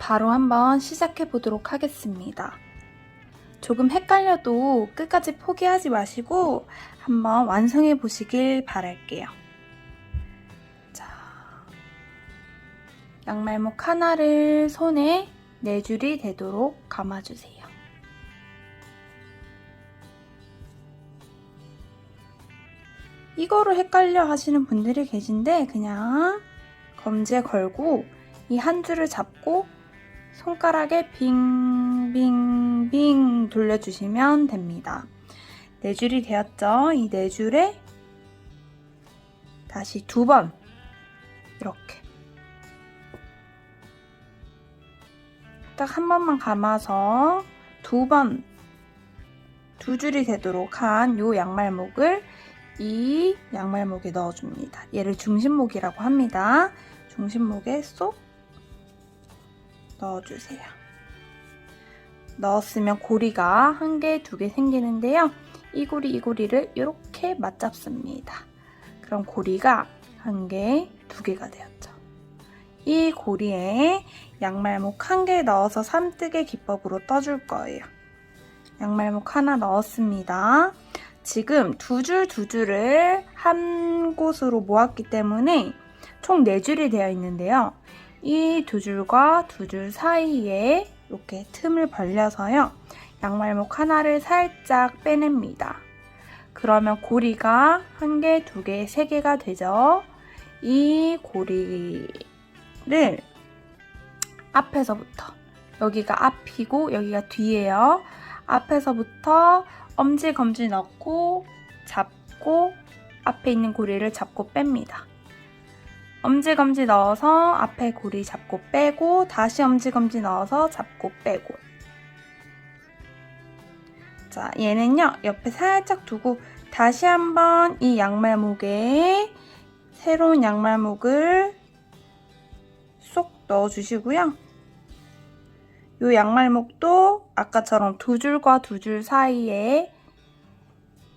바로 한번 시작해 보도록 하겠습니다. 조금 헷갈려도 끝까지 포기하지 마시고 한번 완성해 보시길 바랄게요. 자, 양말목 하나를 손에 4줄이 되도록 감아주세요. 이거를 헷갈려 하시는 분들이 계신데 그냥 검지에 걸고 이 한 줄을 잡고 손가락에 빙빙빙 돌려주시면 됩니다. 4줄이 되었죠? 이 4줄에 다시 2번 이렇게 딱 한 번만 감아서 2번 2줄이 되도록 한 요 양말목을 이 양말목에 넣어줍니다. 얘를 중심목이라고 합니다. 중심목에 쏙 넣어주세요. 넣었으면 고리가 1개, 2개 생기는데요. 이 고리를 이렇게 맞잡습니다. 그럼 고리가 1개, 2개가 되었죠. 이 고리에 양말목 1개 넣어서 삼뜨개 기법으로 떠줄 거예요. 양말목 하나 넣었습니다. 지금 2줄을 한 곳으로 모았기 때문에 총 4줄이 되어 있는데요. 이 2줄과 2줄 사이에 이렇게 틈을 벌려서요. 양말목 하나를 살짝 빼냅니다. 그러면 고리가 1개, 2개, 3개가 되죠. 이 고리를 앞에서부터, 여기가 앞이고 여기가 뒤예요. 앞에서부터 엄지, 검지 넣고 잡고 앞에 있는 고리를 잡고 뺍니다. 엄지, 검지 넣어서 앞에 고리 잡고 빼고 다시 엄지, 검지 넣어서 잡고 빼고. 자, 얘는요 옆에 살짝 두고 다시 한번 이 양말목에 새로운 양말목을 쏙 넣어주시고요. 이 양말목도 아까처럼 2줄과 2줄 사이에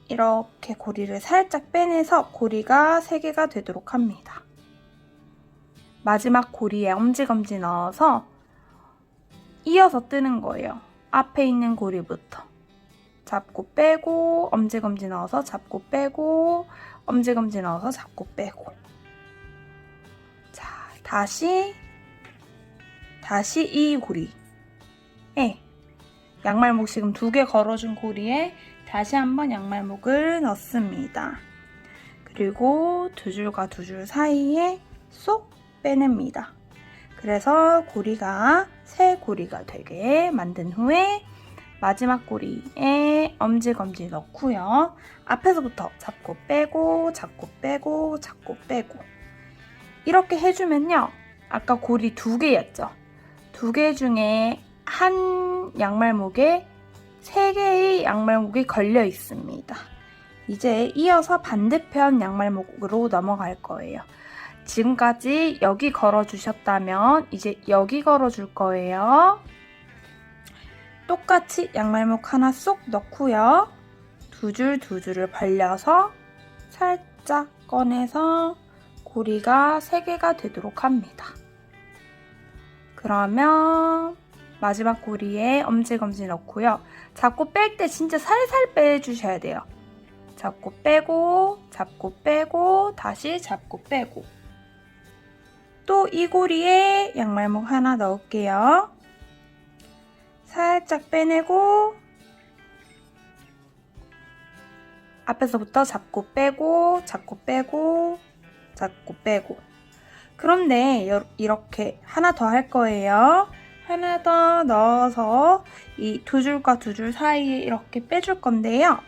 이렇게 고리를 살짝 빼내서 고리가 3개가 되도록 합니다. 마지막 고리에 엄지검지 넣어서 이어서 뜨는 거예요. 앞에 있는 고리부터 잡고 빼고 엄지검지 넣어서 잡고 빼고 엄지검지 넣어서 잡고 빼고. 자, 다시 이 고리에 양말목 지금 2개 걸어준 고리에 다시 한번 양말목을 넣습니다. 그리고 2줄과 2줄 사이에 쏙 빼냅니다. 그래서 고리가 3고리가 되게 만든 후에 마지막 고리에 엄지검지 넣고요. 앞에서부터 잡고 빼고 잡고 빼고 잡고 빼고 이렇게 해주면요. 아까 고리 2개였죠. 2개 중에 한 양말목에 3개의 양말목이 걸려 있습니다. 이제 이어서 반대편 양말목으로 넘어갈 거예요. 지금까지 여기 걸어주셨다면 이제 여기 걸어줄 거예요. 똑같이 양말목 하나 쏙 넣고요. 2줄을 벌려서 살짝 꺼내서 고리가 3개가 되도록 합니다. 그러면 마지막 고리에 엄지검지 넣고요. 잡고 뺄 때 진짜 살살 빼주셔야 돼요. 잡고 빼고 다시 잡고 빼고. 또 이 고리에 양말목 하나 넣을게요. 살짝 빼내고 앞에서부터 잡고 빼고 잡고 빼고 잡고 빼고. 그런데 이렇게 하나 더 할 거예요. 하나 더 넣어서 이 2줄과 2줄 사이에 이렇게 빼줄 건데요.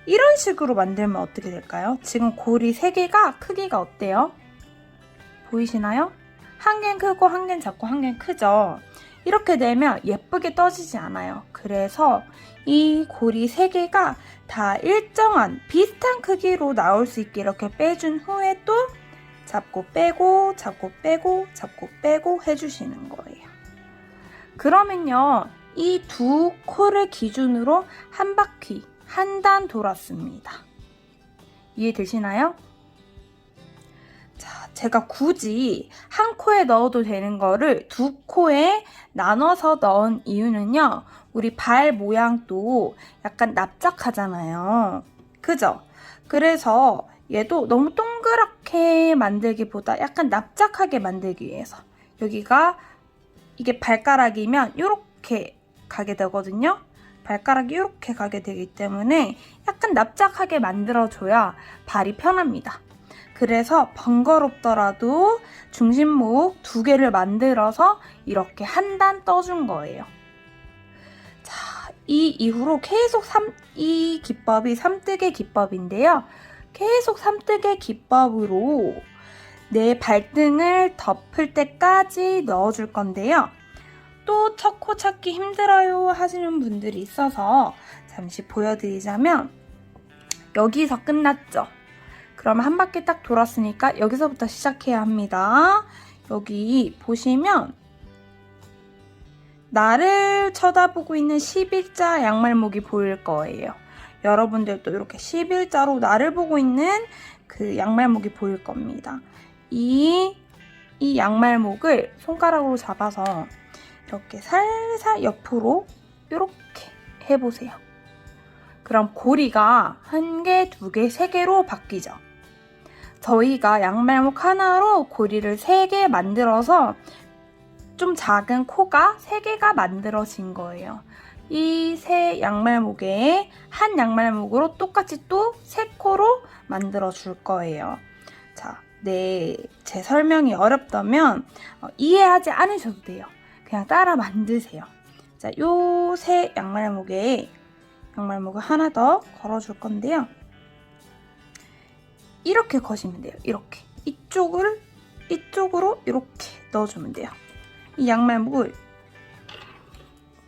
이런 식으로 만들면 어떻게 될까요? 지금 고리 3개가 크기가 어때요? 보이시나요? 한 개는 크고 한 개는 작고 한 개는 크죠? 이렇게 되면 예쁘게 떠지지 않아요. 그래서 이 고리 3개가 다 일정한 비슷한 크기로 나올 수 있게 이렇게 빼준 후에 또 잡고 빼고 잡고 빼고 잡고 빼고 해주시는 거예요. 그러면요, 이 2코를 기준으로 한 바퀴 한 단 돌았습니다. 이해되시나요? 자, 제가 굳이 한 코에 넣어도 되는 거를 두 코에 나눠서 넣은 이유는요. 우리 발 모양도 약간 납작하잖아요. 그죠? 그래서 얘도 너무 동그랗게 만들기보다 약간 납작하게 만들기 위해서 여기가 이게 발가락이면 이렇게 가게 되거든요. 발가락이 이렇게 가게 되기 때문에 약간 납작하게 만들어줘야 발이 편합니다. 그래서 번거롭더라도 중심목 두 개를 만들어서 이렇게 한 단 떠준 거예요. 자, 이 이후로 계속 이 기법이 삼뜨개 기법인데요. 계속 삼뜨개 기법으로 내 발등을 덮을 때까지 넣어줄 건데요. 또 첫 코 찾기 힘들어요 하시는 분들이 있어서 잠시 보여드리자면 여기서 끝났죠. 그러면 한 바퀴 딱 돌았으니까 여기서부터 시작해야 합니다. 여기 보시면 나를 쳐다보고 있는 11자 양말목이 보일 거예요. 여러분들도 이렇게 11자로 나를 보고 있는 그 양말목이 보일 겁니다. 이 양말목을 손가락으로 잡아서 이렇게 살살 옆으로 이렇게 해보세요. 그럼 고리가 1개, 2개, 3개로 바뀌죠. 저희가 양말목 하나로 고리를 3개 만들어서 좀 작은 코가 3개가 만들어진 거예요. 이 세 양말목에 한 양말목으로 똑같이 또 3코로 만들어 줄 거예요. 자, 제 설명이 어렵다면 이해하지 않으셔도 돼요. 그냥 따라 만드세요. 자, 요 세 양말목을 하나 더 걸어줄 건데요. 이렇게 거시면 돼요. 이렇게. 이쪽으로 이렇게 넣어주면 돼요. 이 양말목을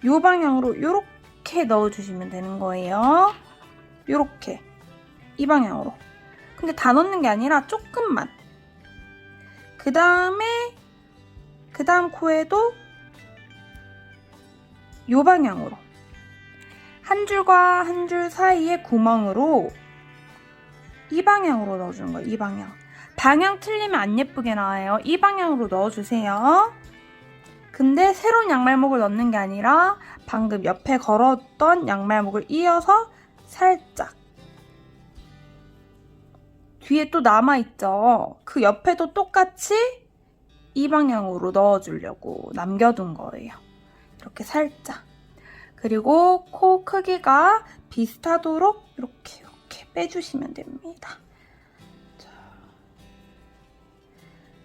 요 방향으로 이렇게 넣어주시면 되는 거예요. 이렇게. 이 방향으로. 근데 다 넣는 게 아니라 조금만. 그 다음 코에도 요 방향으로. 한 줄과 한 줄 사이에 구멍으로 이 방향으로 넣어주는 거예요. 이 방향. 방향 틀리면 안 예쁘게 나와요. 이 방향으로 넣어주세요. 근데 새로운 양말목을 넣는 게 아니라 방금 옆에 걸었던 양말목을 이어서 살짝. 뒤에 또 남아있죠. 그 옆에도 똑같이 이 방향으로 넣어주려고 남겨둔 거예요. 이렇게 살짝. 그리고 코 크기가 비슷하도록 이렇게 빼주시면 됩니다.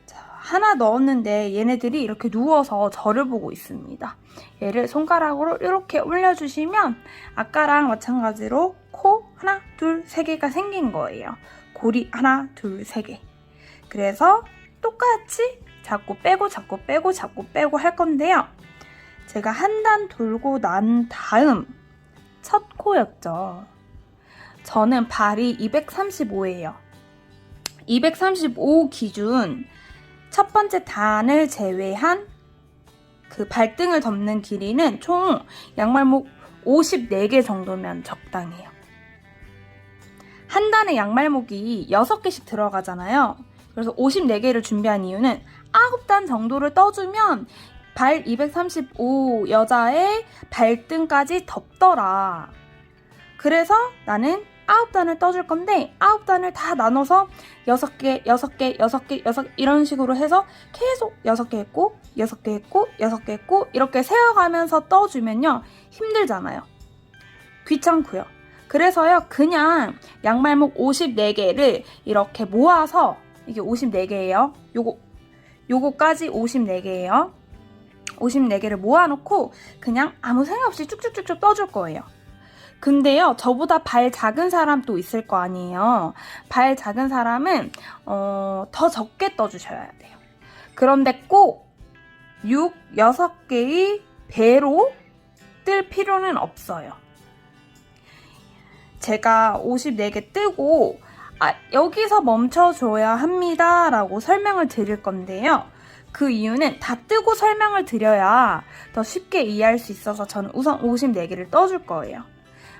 자, 하나 넣었는데 얘네들이 이렇게 누워서 저를 보고 있습니다. 얘를 손가락으로 이렇게 올려주시면 아까랑 마찬가지로 코 하나, 둘, 3개가 생긴 거예요. 고리 하나, 둘, 3개. 그래서 똑같이 자꾸 빼고 자꾸 빼고 자꾸 빼고 할 건데요. 제가 한 단 돌고 난 다음 첫 코였죠. 저는 발이 235예요. 235 기준 첫 번째 단을 제외한 그 발등을 덮는 길이는 총 양말목 54개 정도면 적당해요. 한 단에 양말목이 6개씩 들어가잖아요. 그래서 54개를 준비한 이유는 9단 정도를 떠주면 발 235 여자의 발등까지 덮더라. 그래서 나는 9단을 떠줄 건데 9단을 다 나눠서 6개, 6개, 6개, 6개 이런 식으로 해서 계속 6개 했고 6개 했고 6개 했고 이렇게 세어가면서 떠주면요. 힘들잖아요. 귀찮고요. 그래서요. 그냥 양말목 54개를 이렇게 모아서 이게 54개예요. 요거까지 54개예요. 54개를 모아놓고 그냥 아무 생각 없이 쭉쭉쭉쭉 떠줄 거예요. 근데요, 저보다 발 작은 사람도 있을 거 아니에요. 발 작은 사람은 더 적게 떠주셔야 돼요. 그런데 꼭 6개의 배로 뜰 필요는 없어요. 제가 54개 뜨고 여기서 멈춰줘야 합니다 라고 설명을 드릴 건데요. 그 이유는 다 뜨고 설명을 드려야 더 쉽게 이해할 수 있어서 저는 우선 54개를 떠줄 거예요.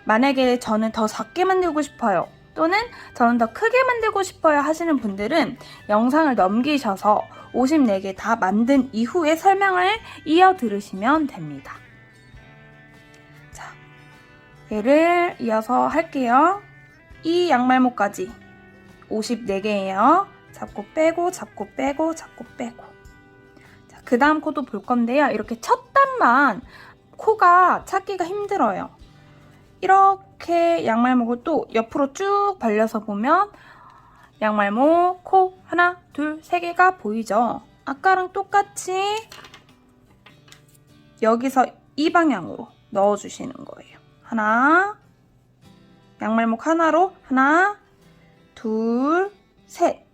만약에 저는 더 작게 만들고 싶어요. 또는 저는 더 크게 만들고 싶어요 하시는 분들은 영상을 넘기셔서 54개 다 만든 이후에 설명을 이어 들으시면 됩니다. 자, 얘를 이어서 할게요. 이 양말모까지 54개예요. 잡고 빼고 잡고 빼고 잡고 빼고. 자, 그 다음 코도 볼 건데요. 이렇게 첫 단만 코가 찾기가 힘들어요. 이렇게 양말목을 또 옆으로 쭉 벌려서 보면 양말목, 코 하나, 둘, 세 개가 보이죠? 아까랑 똑같이 여기서 이 방향으로 넣어주시는 거예요. 하나, 양말목 하나로 하나, 둘, 셋.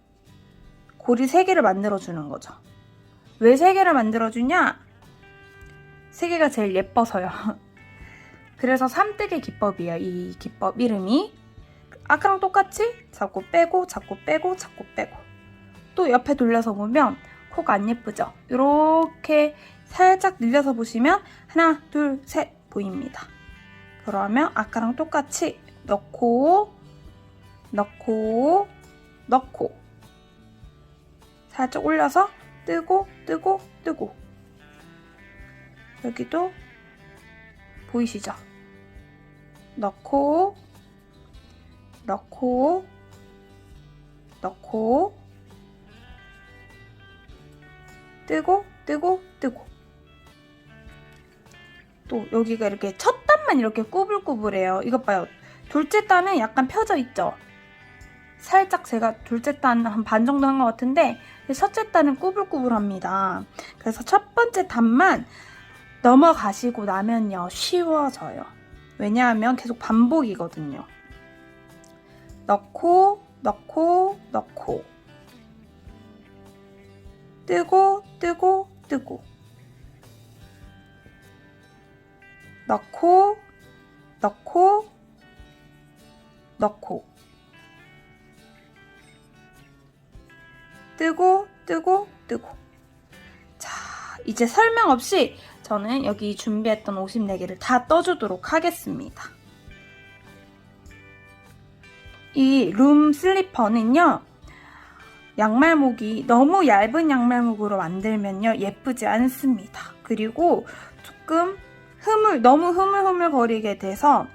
고리 3개를 만들어주는 거죠. 왜 3개를 만들어주냐? 3개가 제일 예뻐서요. 그래서 삼뜨개 기법이에요. 이 기법 이름이. 아까랑 똑같이 잡고 빼고 잡고 빼고 잡고 빼고. 또 옆에 돌려서 보면 코가 안 예쁘죠? 이렇게 살짝 늘려서 보시면 하나, 둘, 셋 보입니다. 그러면 아까랑 똑같이 넣고 넣고 넣고 살짝 올려서 뜨고 뜨고 뜨고. 여기도 보이시죠? 넣고 넣고 넣고 뜨고 뜨고 뜨고. 또 여기가 이렇게 첫 단만 이렇게 꾸불꾸불해요. 이것 봐요. 둘째 단은 약간 펴져 있죠? 살짝 제가 둘째 단 한 반 정도 한 것 같은데 첫째 단은 꾸불꾸불합니다. 그래서 첫 번째 단만 넘어가시고 나면요 쉬워져요. 왜냐하면 계속 반복이거든요. 넣고 넣고 넣고 뜨고 뜨고 뜨고 넣고 넣고 넣고 뜨고 뜨고 뜨고. 자, 이제 설명 없이 저는 여기 준비했던 54개를 다 떠주도록 하겠습니다. 이 룸 슬리퍼는요, 양말목이 너무 얇은 양말목으로 만들면요 예쁘지 않습니다. 그리고 조금 너무 흐물흐물거리게 돼서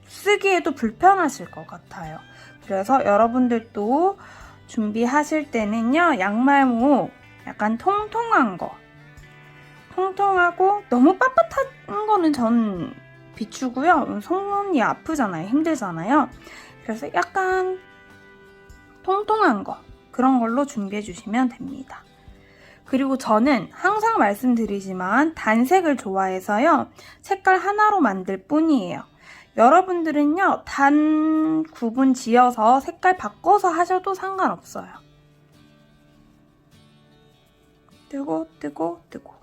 쓰기에도 불편하실 것 같아요. 그래서 여러분들도 준비하실 때는요 양말목 약간 통통한 거, 통통하고 너무 빳빳한 거는 전 비추고요. 손이 아프잖아요. 힘들잖아요. 그래서 약간 통통한 거, 그런 걸로 준비해 주시면 됩니다. 그리고 저는 항상 말씀드리지만 단색을 좋아해서요. 색깔 하나로 만들 뿐이에요. 여러분들은요. 단 구분 지어서 색깔 바꿔서 하셔도 상관없어요. 뜨고 뜨고 뜨고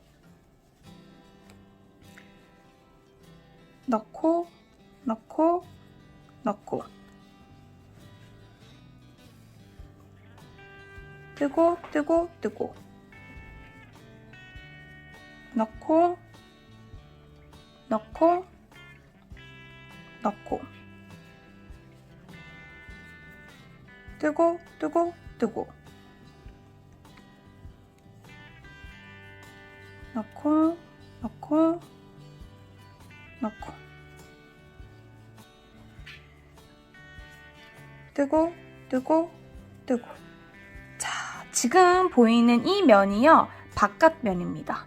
넣고 넣고 넣고 뜨고 뜨고 뜨고 넣고 넣고 넣고 뜨고 뜨고 뜨고 넣고 넣고 넣고 뜨고 뜨고 뜨고. 자, 지금 보이는 이 면이요 바깥면입니다.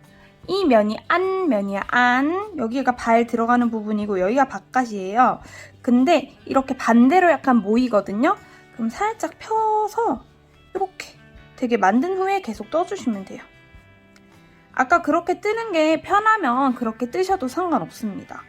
이 면이 안면이야. 안. 여기가 발 들어가는 부분이고 여기가 바깥이에요. 근데 이렇게 반대로 약간 모이거든요. 그럼 살짝 펴서 이렇게 되게 만든 후에 계속 떠주시면 돼요. 아까 그렇게 뜨는 게 편하면 그렇게 뜨셔도 상관없습니다.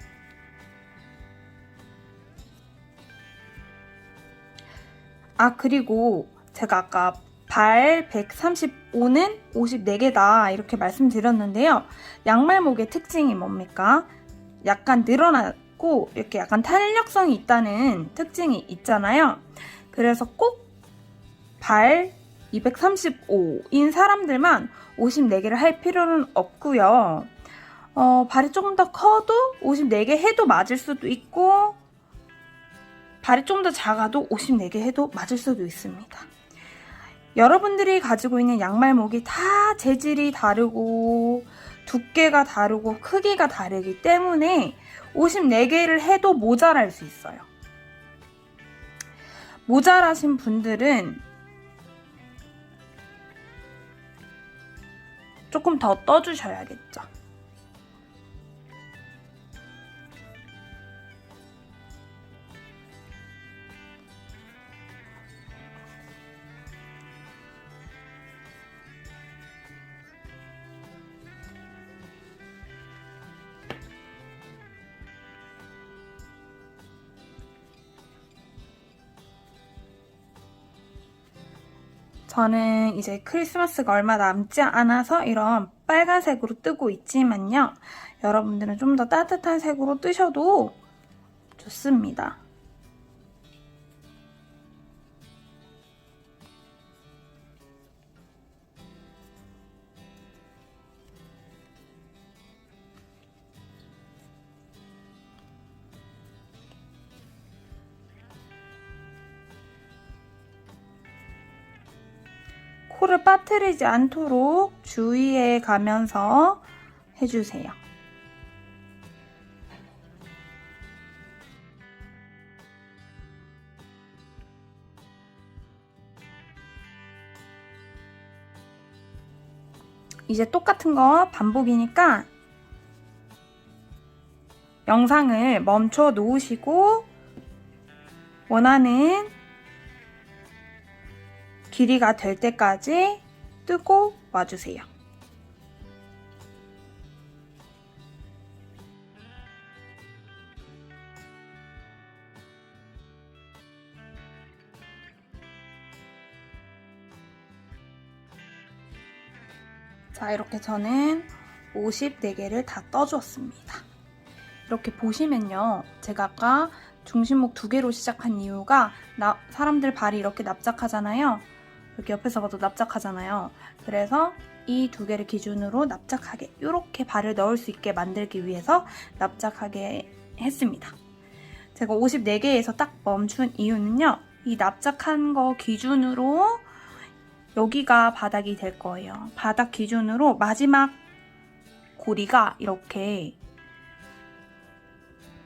아, 그리고 제가 아까 발 135는 54개다 이렇게 말씀드렸는데요. 양말목의 특징이 뭡니까? 약간 늘어나고 이렇게 약간 탄력성이 있다는 특징이 있잖아요. 그래서 꼭 발 235인 사람들만 54개를 할 필요는 없고요. 발이 조금 더 커도 54개 해도 맞을 수도 있고 발이 좀 더 작아도 54개 해도 맞을 수도 있습니다. 여러분들이 가지고 있는 양말목이 다 재질이 다르고 두께가 다르고 크기가 다르기 때문에 54개를 해도 모자랄 수 있어요. 모자라신 분들은 조금 더 떠주셔야겠죠. 저는 이제 크리스마스가 얼마 남지 않아서 이런 빨간색으로 뜨고 있지만요. 여러분들은 좀 더 따뜻한 색으로 뜨셔도 좋습니다. 코를 빠뜨리지 않도록 주의해 가면서 해주세요. 이제 똑같은 거 반복이니까 영상을 멈춰 놓으시고 원하는 길이가 될 때까지 뜨고 와주세요. 자, 이렇게 저는 54개를 다 떠주었습니다. 이렇게 보시면요. 제가 아까 중심목 2개로 시작한 이유가 사람들 발이 이렇게 납작하잖아요. 이렇게 옆에서 봐도 납작하잖아요. 그래서 이 2개를 기준으로 납작하게 이렇게 발을 넣을 수 있게 만들기 위해서 납작하게 했습니다. 제가 54개에서 딱 멈춘 이유는요. 이 납작한 거 기준으로 여기가 바닥이 될 거예요. 바닥 기준으로 마지막 고리가 이렇게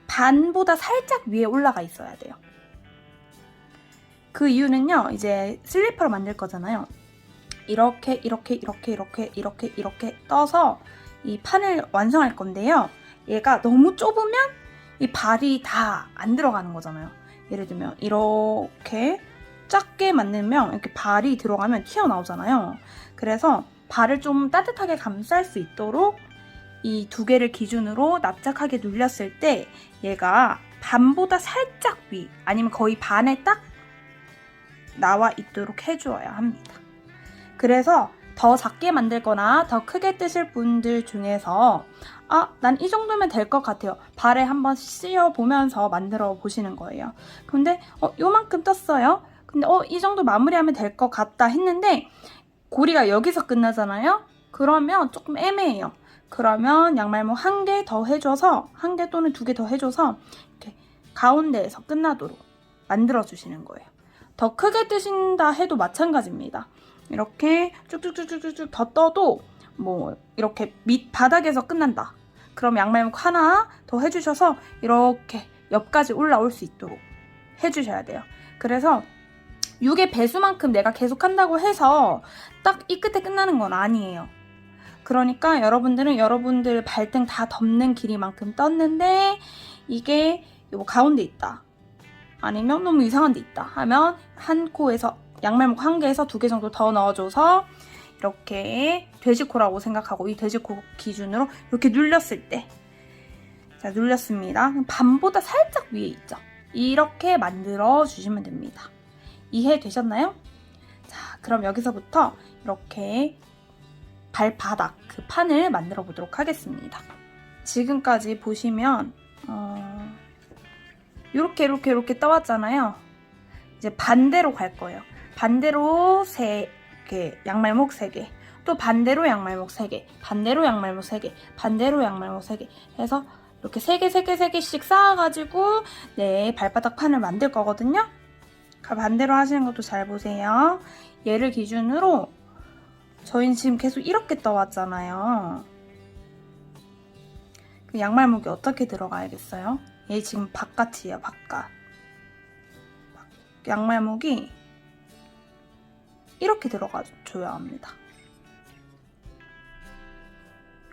반보다 살짝 위에 올라가 있어야 돼요. 그 이유는요. 이제 슬리퍼를 만들 거잖아요. 이렇게 떠서 이 판을 완성할 건데요. 얘가 너무 좁으면 이 발이 다 안 들어가는 거잖아요. 예를 들면 이렇게 작게 만들면 이렇게 발이 들어가면 튀어나오잖아요. 그래서 발을 좀 따뜻하게 감쌀 수 있도록 이 2개를 기준으로 납작하게 눌렸을 때 얘가 반보다 살짝 위 아니면 거의 반에 딱 나와 있도록 해주어야 합니다. 그래서 더 작게 만들 거나 더 크게 뜨실 분들 중에서 난 이 정도면 될 것 같아요. 발에 한번 씌워보면서 만들어 보시는 거예요. 근데 요만큼 떴어요. 근데 이 정도 마무리하면 될 것 같다 했는데 고리가 여기서 끝나잖아요. 그러면 조금 애매해요. 그러면 양말목 1개 더 해줘서 1개 또는 2개 더 해줘서 이렇게 가운데에서 끝나도록 만들어 주시는 거예요. 더 크게 뜨신다 해도 마찬가지입니다. 이렇게 쭉쭉쭉쭉쭉 더 떠도 뭐 이렇게 밑 바닥에서 끝난다. 그럼 양말목 하나 더 해주셔서 이렇게 옆까지 올라올 수 있도록 해주셔야 돼요. 그래서 6의 배수만큼 내가 계속 한다고 해서 딱 이 끝에 끝나는 건 아니에요. 그러니까 여러분들은 여러분들 발등 다 덮는 길이만큼 떴는데 이게 요 가운데 있다. 아니면 너무 이상한 데 있다 하면 한 코에서 양말목 1개에서 2개 정도 더 넣어줘서 이렇게 돼지코라고 생각하고 이 돼지코 기준으로 이렇게 눌렸을 때 자 눌렸습니다. 반보다 살짝 위에 있죠. 이렇게 만들어 주시면 됩니다. 이해되셨나요? 자 그럼 여기서부터 이렇게 발바닥 그 판을 만들어 보도록 하겠습니다. 지금까지 보시면 이렇게 떠왔잖아요. 이제 반대로 갈 거예요. 반대로 3개, 양말목 3개, 또 반대로 양말목 3개, 반대로 양말목 3개, 반대로 양말목 3개 해서 이렇게 3개씩 쌓아가지고 네, 발바닥 판을 만들 거거든요. 반대로 하시는 것도 잘 보세요. 얘를 기준으로 저희는 지금 계속 이렇게 떠왔잖아요. 그 양말목이 어떻게 들어가야겠어요? 얘 지금 바깥이에요, 바깥. 양말목이 이렇게 들어가줘야 합니다.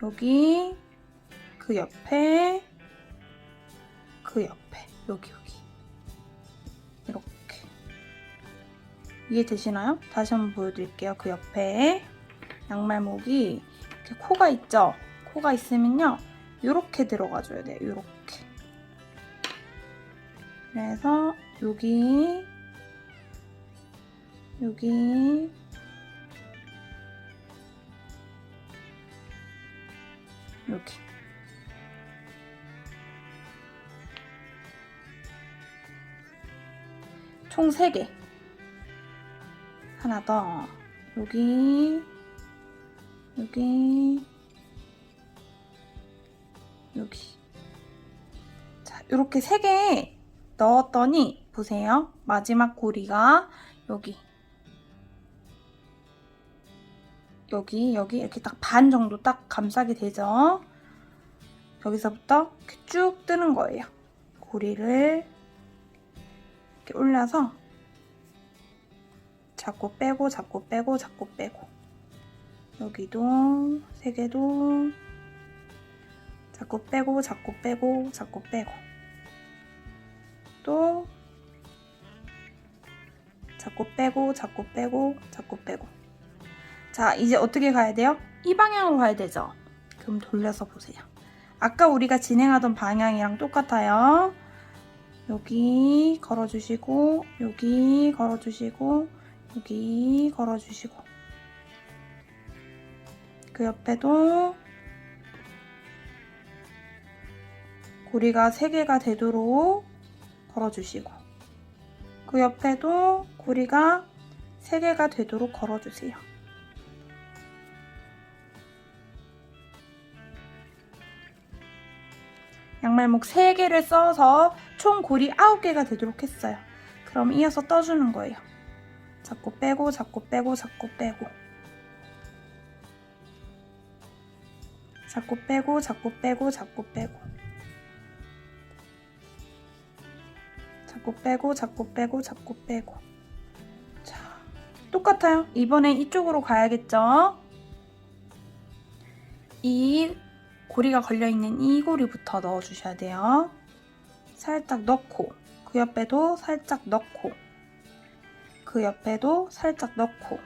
여기, 그 옆에, 여기. 이렇게. 이해되시나요? 다시 한번 보여드릴게요. 그 옆에 양말목이 이렇게 코가 있죠? 코가 있으면요. 요렇게 들어가줘야 돼요. 요렇게. 그래서 여기 총 3개. 하나 더. 여기. 자, 이렇게 3개 넣었더니 보세요. 마지막 고리가 여기 이렇게 딱 반 정도 딱 감싸게 되죠. 여기서부터 이렇게 쭉 뜨는 거예요. 고리를 이렇게 올려서 잡고 빼고 여기도 3개도 잡고 빼고 또 잡고 빼고 자, 이제 어떻게 가야 돼요? 이 방향으로 가야 되죠? 그럼 돌려서 보세요. 아까 우리가 진행하던 방향이랑 똑같아요. 여기 걸어주시고 여기 걸어주시고 그 옆에도 고리가 3개가 되도록 걸어주시고 그 옆에도 고리가 3개가 되도록 걸어주세요. 양말목 3개를 써서 총 고리 9개가 되도록 했어요. 그럼 이어서 떠주는 거예요. 잡고 빼고 잡고 빼고 잡고 빼고 잡고 빼고 잡고 빼고 잡고 빼고 잡고 빼고 잡고 빼고 잡고 빼고 자, 똑같아요. 이번엔 이쪽으로 가야겠죠? 이 고리가 걸려있는 이 고리부터 넣어주셔야 돼요. 살짝 넣고 그 옆에도 살짝 넣고 그 옆에도 살짝 넣고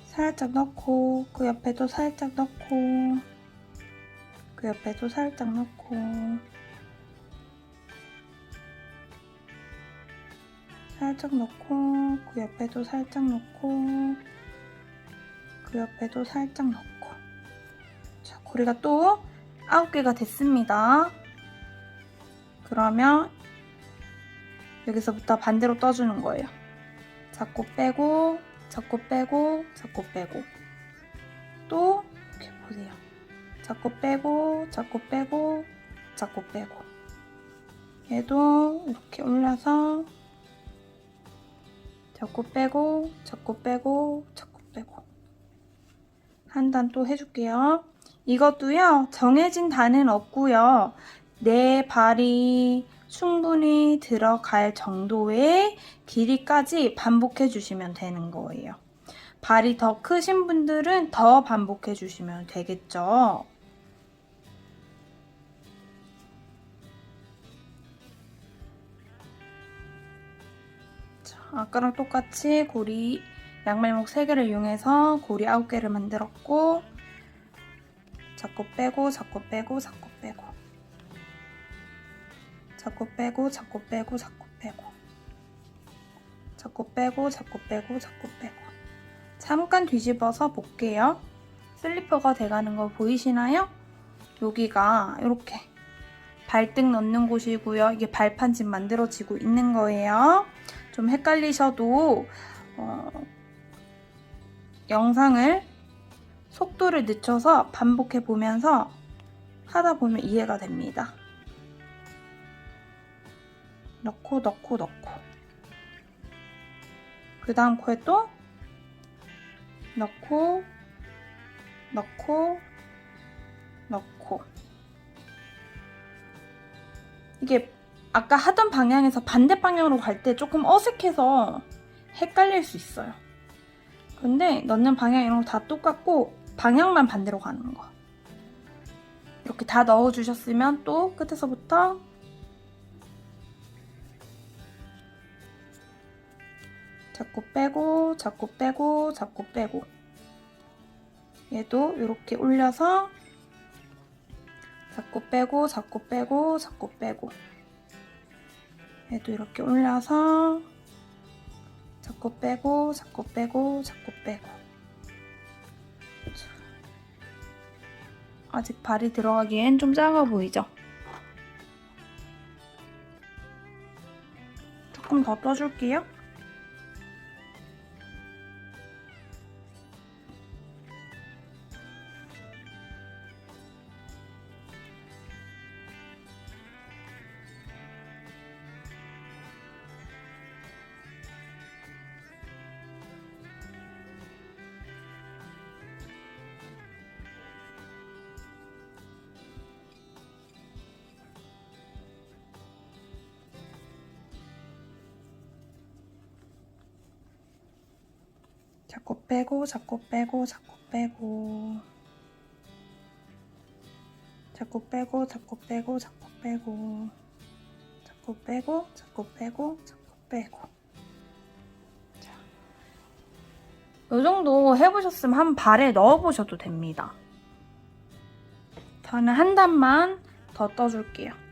살짝 넣고 그 옆에도 살짝 넣고 그 옆에도 살짝 넣고 살짝 넣고 그 옆에도 살짝 넣고 그 옆에도 살짝 넣고 자, 고리가 또 9개가 됐습니다. 그러면 여기서부터 반대로 떠주는 거예요. 잡고 빼고 잡고 빼고 잡고 빼고 또 이렇게 보세요. 잡고 빼고 잡고 빼고 잡고 빼고 얘도 이렇게 올라서 잡고 빼고 잡고 빼고 잡고 빼고 한 단 또 해줄게요. 이것도요 정해진 단은 없고요. 내 발이 충분히 들어갈 정도의 길이까지 반복해 주시면 되는 거예요. 발이 더 크신 분들은 더 반복해 주시면 되겠죠. 자, 아까랑 똑같이 고리 양말목 3개를 이용해서 고리 9개를 만들었고 잡고 빼고 잡고 빼고 잡고 빼고 잡고 빼고 잡고 빼고 잡고 빼고 잡고 빼고 잡고 빼고 잡고 빼고 잠깐 뒤집어서 볼게요. 슬리퍼가 돼가는 거 보이시나요? 여기가 이렇게 발등 넣는 곳이고요. 이게 발판집 만들어지고 있는 거예요. 좀 헷갈리셔도 영상을 속도를 늦춰서 반복해 보면서 하다 보면 이해가 됩니다. 넣고 그 다음 코에 또 넣고 이게 아까 하던 방향에서 반대 방향으로 갈 때 조금 어색해서 헷갈릴 수 있어요. 근데 넣는 방향 이런 거 다 똑같고 방향만 반대로 가는 거. 이렇게 다 넣어주셨으면 또 끝에서부터 잡고 빼고 얘도 이렇게 올려서 잡고 빼고 얘도 이렇게 올려서 잡고 빼고 아직 발이 들어가기엔 좀 작아 보이죠? 조금 더 떠줄게요. 잡고 빼고 자, 이 정도 해보셨으면 한 발에 넣어보셔도 됩니다. 저는 한 단만 더 떠줄게요.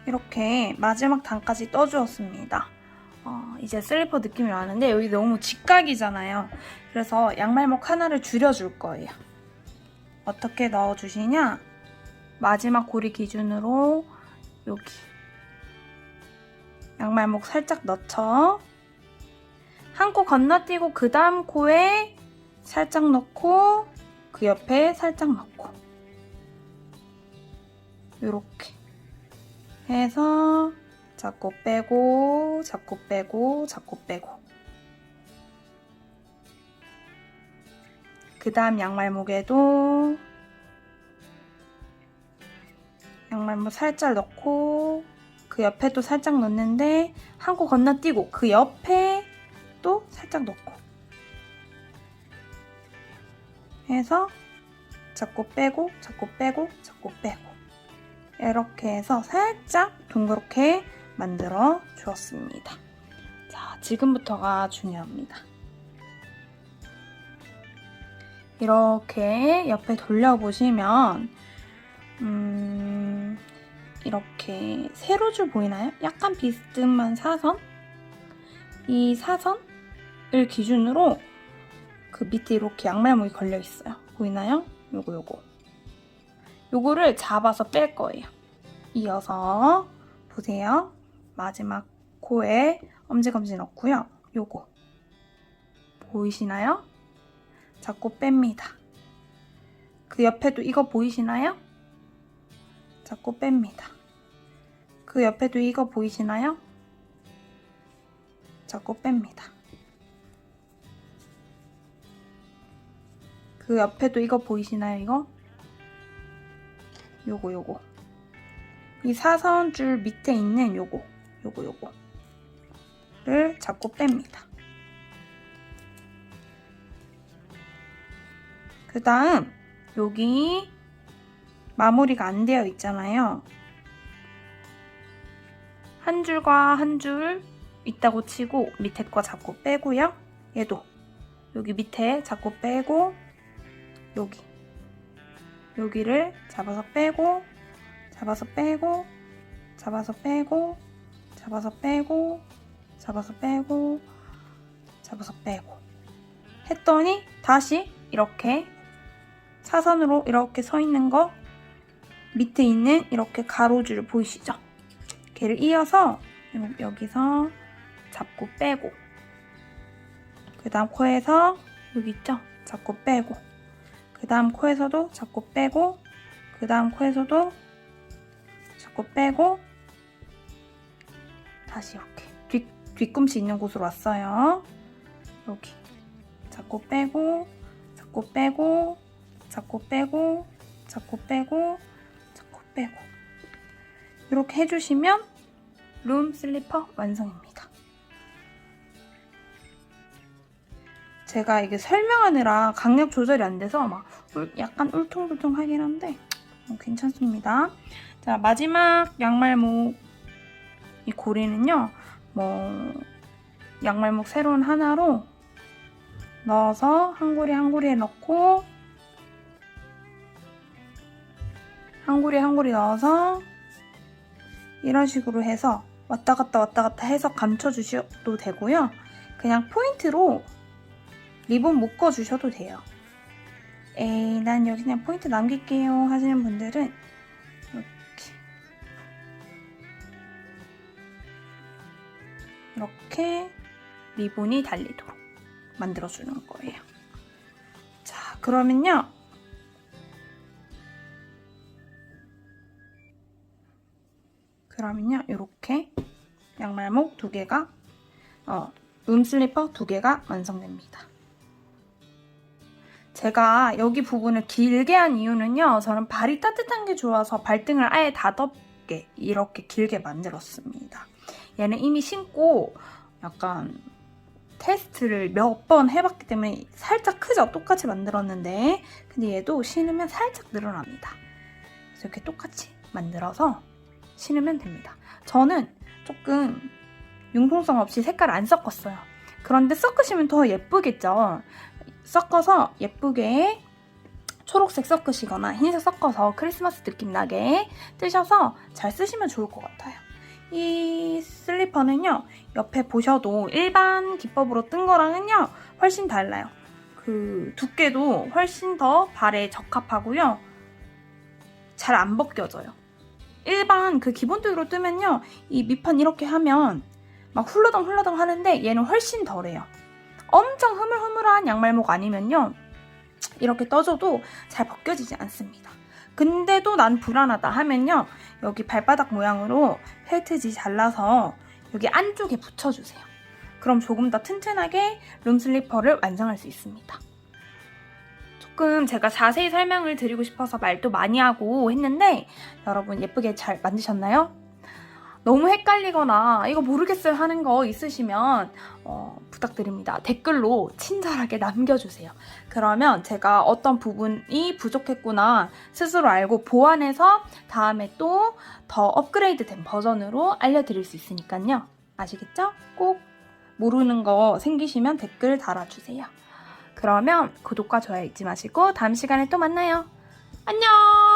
이렇게 마지막 단까지 떠주었습니다. 이제 슬리퍼 느낌이 나는데 여기 너무 직각이잖아요. 그래서 양말목 하나를 줄여줄 거예요. 어떻게 넣어주시냐? 마지막 고리 기준으로 여기 양말목 살짝 넣죠. 한 코 건너뛰고 그 다음 코에 살짝 넣고 그 옆에 살짝 넣고 이렇게 해서 잡고 빼고 그 다음 양말목에도 양말목 살짝 넣고 그 옆에도 살짝 넣는데 한 코 건너뛰고 그 옆에 또 살짝 넣고 해서 잡고 빼고 이렇게 해서 살짝 둥그렇게 만들어 주었습니다. 자, 지금부터가 중요합니다. 이렇게 옆에 돌려보시면 이렇게 세로줄 보이나요? 약간 비스듬한 사선? 이 사선을 기준으로 그 밑에 이렇게 양말목이 걸려 있어요. 보이나요? 요거를 잡아서 뺄 거예요. 이어서 보세요. 마지막 코에 엄지검지 넣고요. 요거 보이시나요? 잡고 뺍니다. 그 옆에도 이거 보이시나요? 잡고 뺍니다. 그 옆에도 이거 보이시나요? 잡고 뺍니다. 그 옆에도 이거 보이시나요? 이거? 요거. 이 사선줄 밑에 있는 요거를 잡고 뺍니다. 그 다음 여기 마무리가 안 되어 있잖아요. 한 줄과 한 줄 있다고 치고 밑에 거 잡고 빼고요. 얘도 여기 밑에 잡고 빼고 여기를 잡아서 빼고 잡아서 빼고 잡아서 빼고 잡아서 빼고 잡아서 빼고 잡아서 빼고 했더니 다시 이렇게 사선으로 이렇게 서 있는 거 밑에 있는 이렇게 가로줄 보이시죠? 걔를 이어서 여기서 잡고 빼고 그 다음 코에서 여기 있죠? 잡고 빼고 그 다음 코에서도 잡고 빼고 그 다음 코에서도 잡고 빼고 다시 이렇게 뒤꿈치 있는 곳으로 왔어요. 여기 잡고 빼고 잡고 빼고 잡고 빼고 잡고 빼고 잡고 빼고 이렇게 해주시면 룸 슬리퍼 완성입니다. 제가 이게 설명하느라 강약 조절이 안 돼서 막 약간 울퉁불퉁하긴 한데 괜찮습니다. 자, 마지막 양말목 이 고리는요, 양말목 새로운 하나로 넣어서 한 고리 한 고리에 넣고 한 고리 넣어서 이런 식으로 해서 왔다 갔다 해서 감춰주셔도 되고요. 그냥 포인트로 리본 묶어주셔도 돼요. 에이, 난 여기 그냥 포인트 남길게요 하시는 분들은 이렇게 리본이 달리도록 만들어주는 거예요. 자, 그러면요. 이렇게 양말목 2개가 슬리퍼 2개가 완성됩니다. 제가 여기 부분을 길게 한 이유는요. 저는 발이 따뜻한 게 좋아서 발등을 아예 다 덮게 이렇게 길게 만들었습니다. 얘는 이미 신고 약간 테스트를 몇 번 해봤기 때문에 살짝 크죠? 똑같이 만들었는데 근데 얘도 신으면 살짝 늘어납니다. 그래서 이렇게 똑같이 만들어서 신으면 됩니다. 저는 조금 융통성 없이 색깔을 안 섞었어요. 그런데 섞으시면 더 예쁘겠죠? 섞어서 예쁘게 초록색 섞으시거나 흰색 섞어서 크리스마스 느낌 나게 뜨셔서 잘 쓰시면 좋을 것 같아요. 이 슬리퍼는요, 옆에 보셔도 일반 기법으로 뜬 거랑은요 훨씬 달라요. 그 두께도 훨씬 더 발에 적합하고요. 잘 안 벗겨져요. 일반 그 기본적으로 뜨면요, 이 밑판 이렇게 하면 막 훌러덩 하는데 얘는 훨씬 덜해요. 엄청 흐물흐물한 양말목 아니면요, 이렇게 떠줘도 잘 벗겨지지 않습니다. 근데도 난 불안하다 하면요, 여기 발바닥 모양으로 펠트지 잘라서 여기 안쪽에 붙여주세요. 그럼 조금 더 튼튼하게 룸슬리퍼를 완성할 수 있습니다. 조금 제가 자세히 설명을 드리고 싶어서 말도 많이 하고 했는데 여러분 예쁘게 잘 만드셨나요? 너무 헷갈리거나 이거 모르겠어요 하는 거 있으시면 부탁드립니다. 댓글로 친절하게 남겨주세요. 그러면 제가 어떤 부분이 부족했구나 스스로 알고 보완해서 다음에 또 더 업그레이드된 버전으로 알려드릴 수 있으니까요. 아시겠죠? 꼭 모르는 거 생기시면 댓글 달아주세요. 그러면 구독과 좋아요 잊지 마시고 다음 시간에 또 만나요. 안녕!